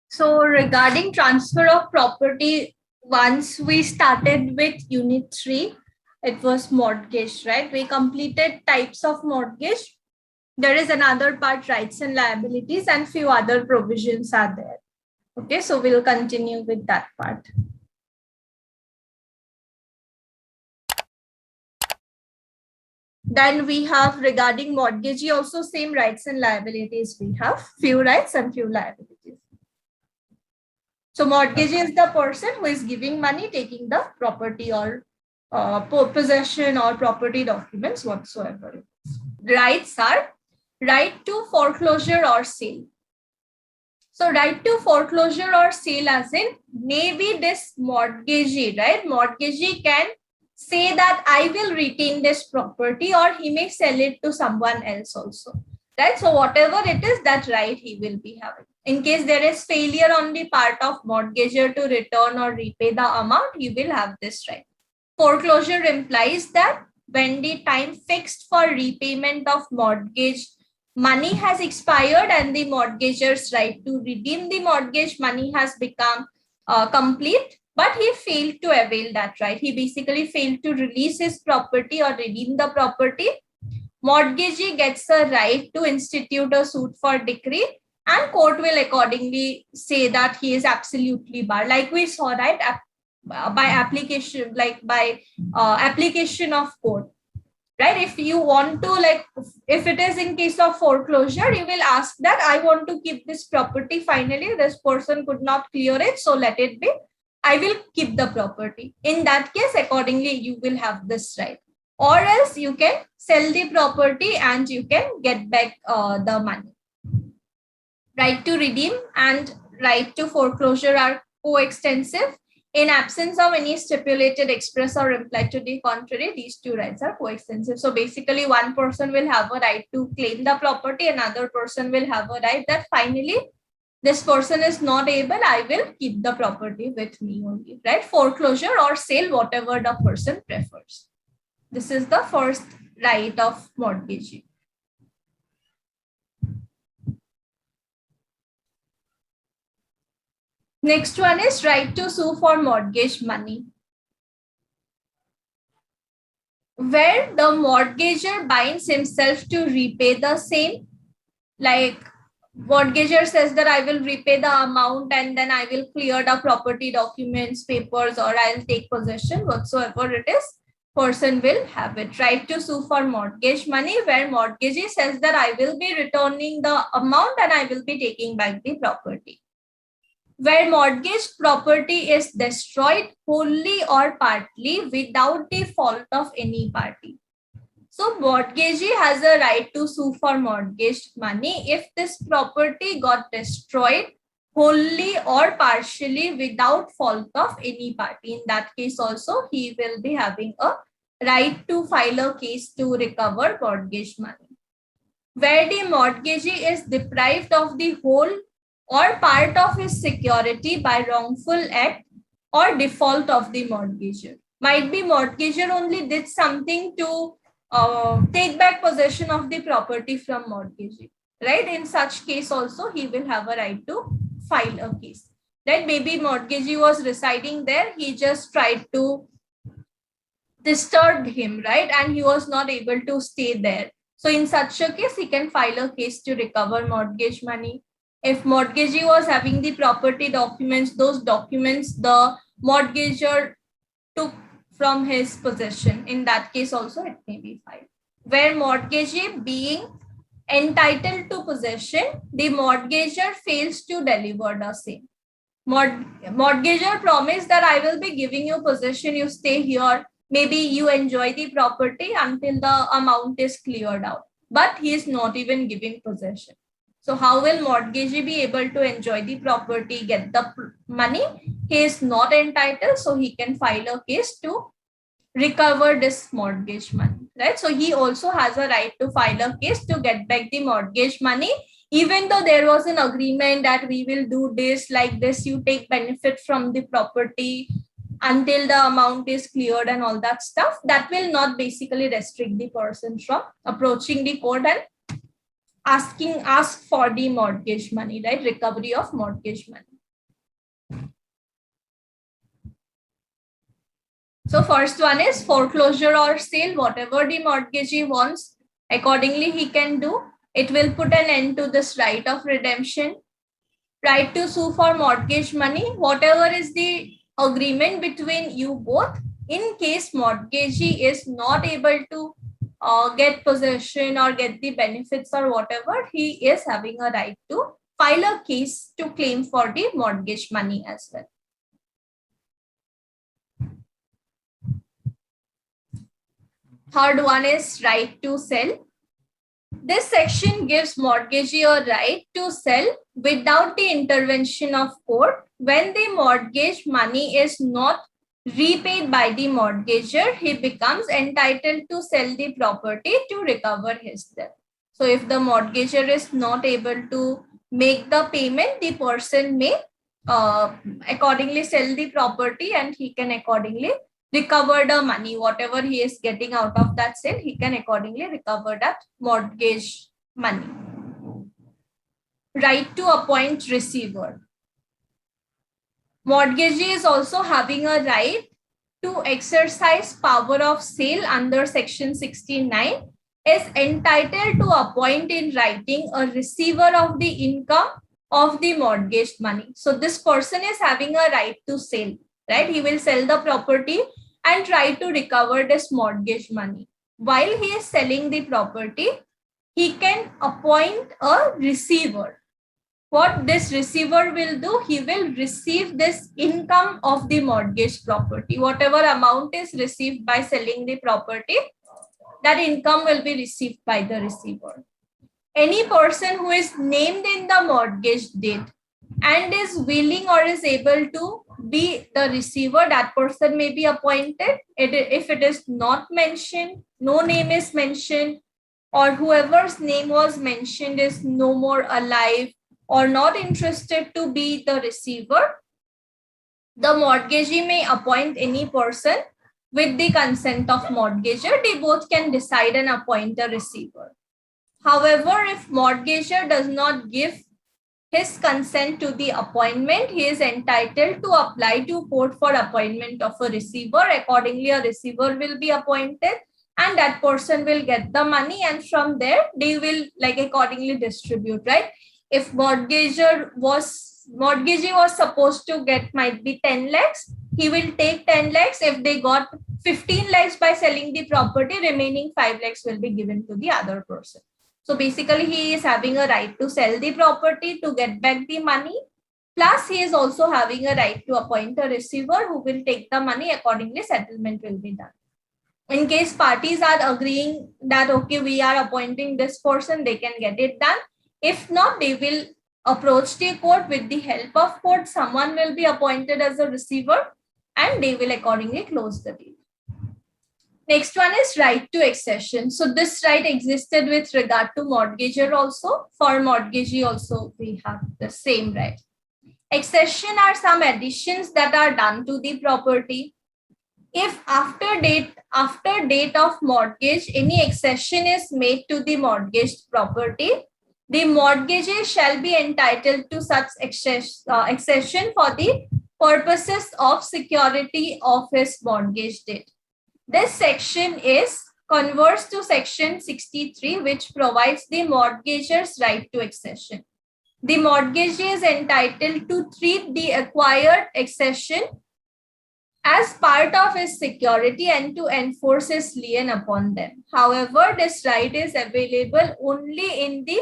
So regarding transfer of property, once we started with unit 3, it was mortgage, right? We completed types of mortgage. There is another part, rights and liabilities, and few other provisions are there. Okay, so we'll continue with that part. Then we have regarding mortgagee also same rights and liabilities. We have few rights and few liabilities. So mortgagee is the person who is giving money, taking the property or possession or property documents whatsoever. Rights are right to foreclosure or sale. So right to foreclosure or sale as in maybe this mortgagee, right? Mortgagee can say that I will retain this property or he may sell it to someone else also, right? So whatever it is, that right he will be having. In case there is failure on the part of mortgagor to return or repay the amount, he will have this right. Foreclosure implies that when the time fixed for repayment of mortgage money has expired and the mortgagor's right to redeem the mortgage money has become complete, but he failed to avail that right. He basically failed to release his property or redeem the property. Mortgagee gets a right to institute a suit for decree, and court will accordingly say that he is absolutely barred. Like we saw, right? By application, like by application of court, right? If you want to, like, if it is in case of foreclosure, you will ask that I want to keep this property. Finally, this person could not clear it, so let it be. I will keep the property. In that case, accordingly, you will have this right. Or else you can sell the property and you can get back the money. Right to redeem and right to foreclosure are coextensive. In absence of any stipulated express or implied to the contrary, these two rights are coextensive. So basically, one person will have a right to claim the property, another person will have a right that finally this person is not able, I will keep the property with me only, right? Foreclosure or sale, whatever the person prefers. This is the first right of mortgagee. Next one is right to sue for mortgage money, where the mortgagor binds himself to repay the same. Like mortgagor says that I will repay the amount and then I will clear the property documents, papers, or I'll take possession, whatsoever it is, person will have it. Right to sue for mortgage money, where mortgagee says that I will be returning the amount and I will be taking back the property. Where mortgage property is destroyed wholly or partly without the fault of any party. So mortgagee has a right to sue for mortgaged money if this property got destroyed wholly or partially without fault of any party. In that case also, he will be having a right to file a case to recover mortgage money. Where the mortgagee is deprived of the whole or part of his security by wrongful act or default of the mortgagor. Might be mortgagor only did something to take back possession of the property from mortgagee, right? In such case also, he will have a right to file a case. Right? Maybe mortgagee was residing there, he just tried to disturb him, right? And he was not able to stay there. So in such a case, he can file a case to recover mortgage money. If mortgagee was having the property documents, those documents the mortgagor took from his possession, in that case also it may be filed. Where mortgagee being entitled to possession, the mortgagor fails to deliver the same. Mortgagor promised that I will be giving you possession, you stay here, maybe you enjoy the property until the amount is cleared out, but he is not even giving possession. So how will mortgagee be able to enjoy the property, get the money? He is not entitled, so he can file a case to recover this mortgage money, right? So he also has a right to file a case to get back the mortgage money, even though there was an agreement that we will do this, like this, you take benefit from the property until the amount is cleared and all that stuff. That will not basically restrict the person from approaching the court and ask for the mortgage money, right? Recovery of mortgage money. So first one is foreclosure or sale. Whatever the mortgagee wants, accordingly he can do. It will put an end to this right of redemption. Right to sue for mortgage money. Whatever is the agreement between you both, in case mortgagee is not able to get possession or get the benefits or whatever, he is having a right to file a case to claim for the mortgage money as well. Third one is right to sell. This section gives mortgagee a right to sell without the intervention of court when the mortgage money is not repaid by the mortgager. He becomes entitled to sell the property to recover his debt. So if the mortgager is not able to make the payment, the person may accordingly sell the property and he can accordingly recover the money. Whatever he is getting out of that sale, he can accordingly recover that mortgage money. Right to appoint receiver. Mortgagee is also having a right to exercise power of sale under section 69, is entitled to appoint in writing a receiver of the income of the mortgaged money. So this person is having a right to sell, right? He will sell the property and try to recover this mortgage money. While he is selling the property, he can appoint a receiver. What this receiver will do, he will receive this income of the mortgage property. Whatever amount is received by selling the property, that income will be received by the receiver. Any person who is named in the mortgage deed and is willing or is able to be the receiver, that person may be appointed. If it is not mentioned, no name is mentioned, or whoever's name was mentioned is no more alive or not interested to be the receiver, the mortgagee may appoint any person with the consent of mortgager. They both can decide and appoint a receiver. However, if mortgager does not give his consent to the appointment, he is entitled to apply to court for appointment of a receiver. Accordingly, a receiver will be appointed and that person will get the money, and from there they will accordingly distribute, right? If mortgagee was supposed to get might be 10 lakhs, he will take 10 lakhs. If they got 15 lakhs by selling the property, remaining 5 lakhs will be given to the other person. So basically, he is having a right to sell the property to get back the money. Plus, he is also having a right to appoint a receiver who will take the money. Accordingly, settlement will be done. In case parties are agreeing that, okay, we are appointing this person, they can get it done. If not, they will approach the court. With the help of court, someone will be appointed as a receiver and they will accordingly close the deal. Next one is right to accession. So this right existed with regard to mortgager also. For mortgagee also, we have the same right. Accession are some additions that are done to the property. If after date of mortgage, any accession is made to the mortgaged property, the mortgagee shall be entitled to such accession for the purposes of security of his mortgage debt. This section is converse to section 63, which provides the mortgager's right to accession. The mortgagee is entitled to treat the acquired accession as part of his security and to enforce his lien upon them. However, this right is available only in the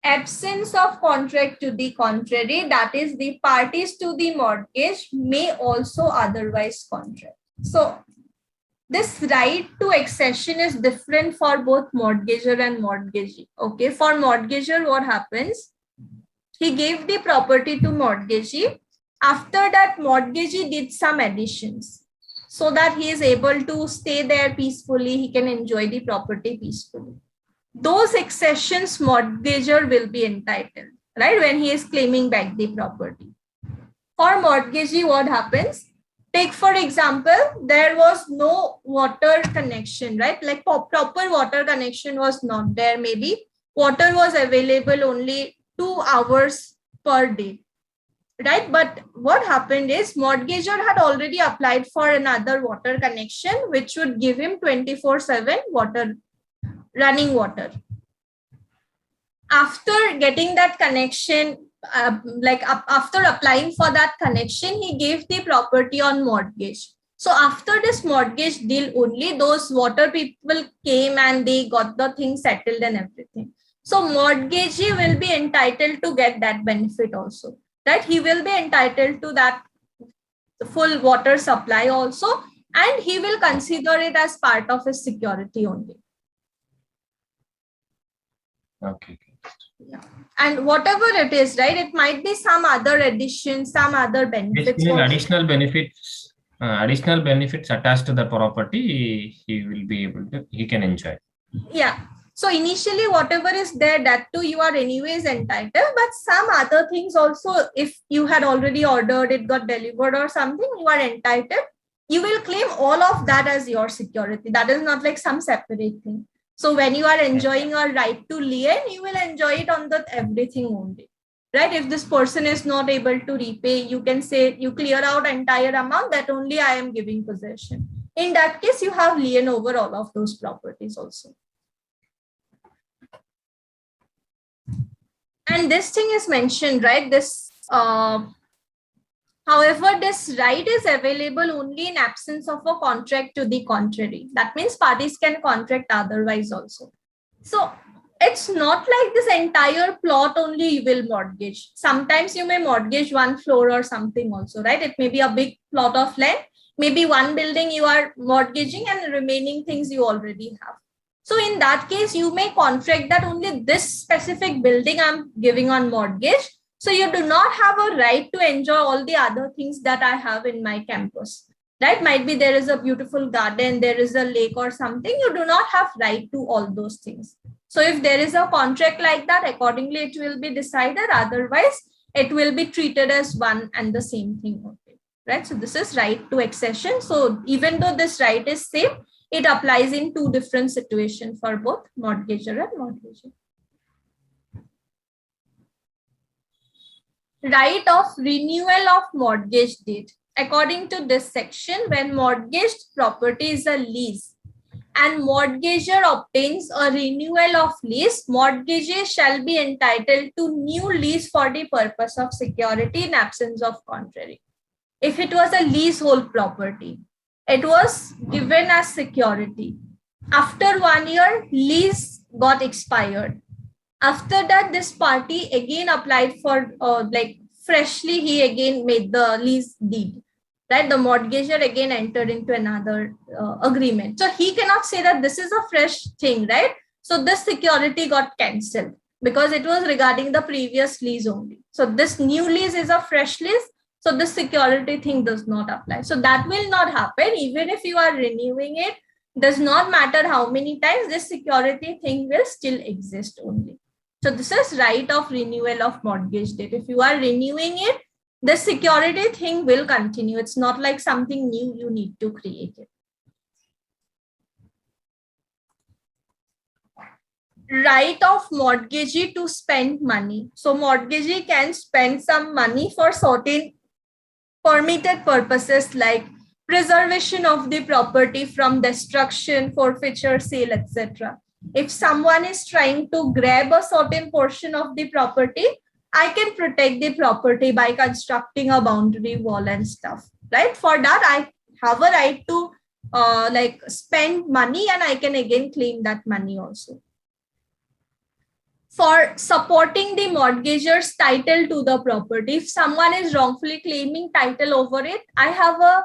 absence of contract to the contrary, that is, the parties to the mortgage may also otherwise contract. So, this right to accession is different for both mortgager and mortgagee. Okay, for mortgager, what happens? He gave the property to mortgagee. After that, mortgagee did some additions so that he is able to stay there peacefully. He can enjoy the property peacefully. Those accessions mortgager will be entitled, right? When he is claiming back the property. For mortgagee, what happens? Take for example, there was no water connection, right? Like proper water connection was not there. Maybe water was available only 2 hours per day. right? But what happened is mortgagor had already applied for another water connection, which would give him 24/7 water, running water. After getting that connection, after applying for that connection, he gave the property on mortgage. So after this mortgage deal only, those water people came and they got the thing settled and everything. So mortgagee will be entitled to get that benefit also, right? He will be entitled to that full water supply also, and he will consider it as part of his security only. Okay. Yeah. And whatever it is, right, it might be some other addition, some other benefits. Basically, additional benefits attached to the property, he will be able to, he can enjoy. Yeah. So initially, whatever is there, that too you are anyways entitled, but some other things also, if you had already ordered, it got delivered or something, you are entitled. You will claim all of that as your security. That is not like some separate thing. So when you are enjoying a right to lien, you will enjoy it on that everything only, right? If this person is not able to repay, you can say you clear out entire amount, that only I am giving possession. In that case, you have lien over all of those properties also. And this thing is mentioned, right? This, however, this right is available only in absence of a contract to the contrary. That means parties can contract otherwise also. So it's not like this entire plot only you will mortgage. Sometimes you may mortgage one floor or something also, right? It may be a big plot of land, maybe one building you are mortgaging and remaining things you already have. So in that case, you may contract that only this specific building I'm giving on mortgage. So you do not have a right to enjoy all the other things that I have in my campus. Right? Might be there is a beautiful garden, there is a lake or something. You do not have right to all those things. So if there is a contract like that, accordingly it will be decided. Otherwise, it will be treated as one and the same thing only. Right? So this is right to accession. So even though this right is same, it applies in two different situations for both mortgagor and mortgagee. Right of renewal of mortgage deed. According to this section, when mortgaged property is a lease and mortgagor obtains a renewal of lease, mortgagee shall be entitled to new lease for the purpose of security in absence of contrary. If it was a leasehold property, it was given as security. After 1 year, lease got expired. After that, this party again applied for freshly, he again made the lease deed, right? The mortgagor again entered into another agreement. So he cannot say that this is a fresh thing, right? So this security got cancelled because it was regarding the previous lease only. So this new lease is a fresh lease. So this security thing does not apply. So that will not happen even if you are renewing it. Does not matter how many times, this security thing will still exist only. So this is right of renewal of mortgage debt. If you are renewing it, the security thing will continue. It's not like something new you need to create it. Right of mortgagee to spend money. So mortgagee can spend some money for certain permitted purposes like preservation of the property from destruction, forfeiture, sale, etc. If someone is trying to grab a certain portion of the property, I can protect the property by constructing a boundary wall and stuff, right? For that, I have a right to spend money and I can again claim that money also. For supporting the mortgagor's title to the property, if someone is wrongfully claiming title over it, I have a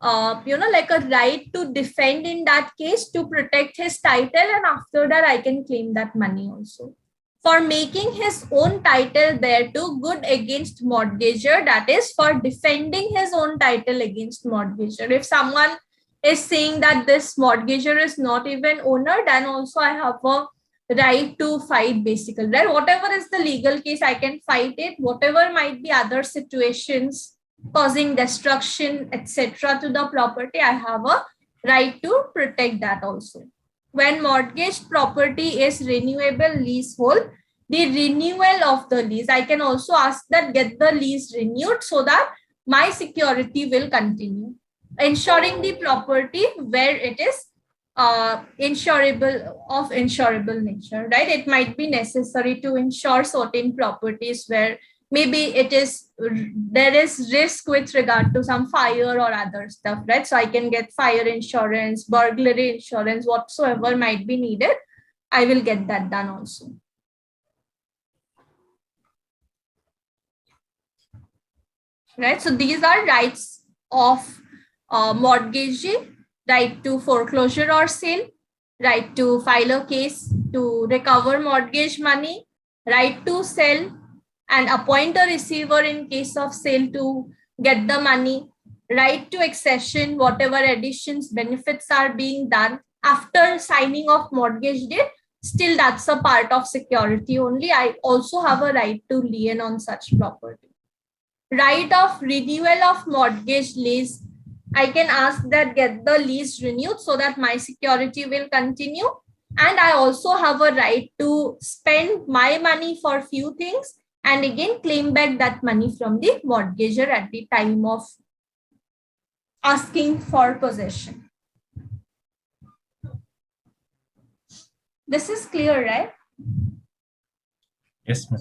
a right to defend in that case to protect his title, and after that I can claim that money also. For making his own title thereto good against mortgagor, that is for defending his own title against mortgagor. If someone is saying that this mortgagor is not even owner, then also I have a right to fight basically, right? Whatever is the legal case, I can fight it. Whatever might be other situations causing destruction, etc. to the property, I have a right to protect that also. When mortgaged property is renewable leasehold, the renewal of the lease. I can also ask that get the lease renewed so that my security will continue, ensuring the property where it is insurable nature, right? It might be necessary to insure certain properties where maybe there is risk with regard to some fire or other stuff, right? So I can get fire insurance, burglary insurance, whatsoever might be needed. I will get that done also. Right? So these are rights of mortgagee: right to foreclosure or sale, right to file a case to recover mortgage money, right to sell and appoint a receiver in case of sale to get the money, right to accession, whatever additions, benefits are being done after signing of mortgage deed, still that's a part of security only. I also have a right to lien on such property. Right of renewal of mortgage lease. I can ask that get the lease renewed so that my security will continue. And I also have a right to spend my money for few things and again claim back that money from the mortgager at the time of asking for possession. This is clear, right? Yes, ma'am.